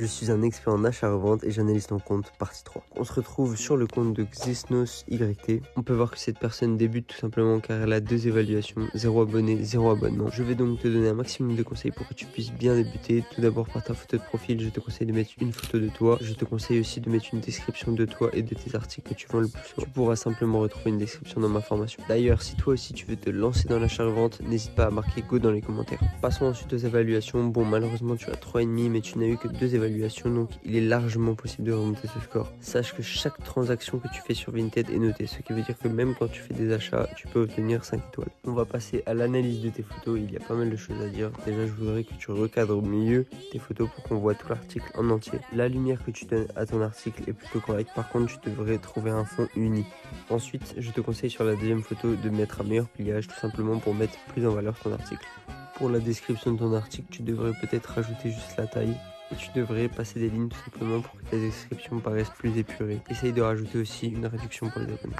Je suis un expert en achat-revente et j'analyse ton compte, partie 3. On se retrouve sur le compte de Xesnos YT. On peut voir que cette personne débute tout simplement car elle a 2 évaluations, 0 abonné, 0 abonnement. Je vais donc te donner un maximum de conseils pour que tu puisses bien débuter. Tout d'abord par ta photo de profil, je te conseille de mettre une photo de toi. Je te conseille aussi de mettre une description de toi et de tes articles que tu vends le plus souvent. Tu pourras simplement retrouver une description dans ma formation. D'ailleurs, si toi aussi tu veux te lancer dans l'achat-revente, n'hésite pas à marquer Go dans les commentaires. Passons ensuite aux évaluations. Bon, malheureusement tu as 3,5 mais tu n'as eu que 2 évaluations. Donc il est largement possible de remonter ce score. Sache que chaque transaction que tu fais sur Vinted est notée, ce qui veut dire que même quand tu fais des achats, tu peux obtenir 5 étoiles. On va passer à l'analyse de tes photos, il y a pas mal de choses à dire. Déjà, je voudrais que tu recadres mieux tes photos pour qu'on voit tout l'article en entier. La lumière que tu donnes à ton article est plutôt correcte, par contre tu devrais trouver un fond uni. Ensuite, je te conseille sur la deuxième photo de mettre un meilleur pliage, tout simplement pour mettre plus en valeur ton article. Pour la description de ton article, tu devrais peut-être rajouter juste la taille. Et tu devrais passer des lignes tout simplement pour que ta description paraisse plus épurée. Essaye de rajouter aussi une réduction pour les abonnés.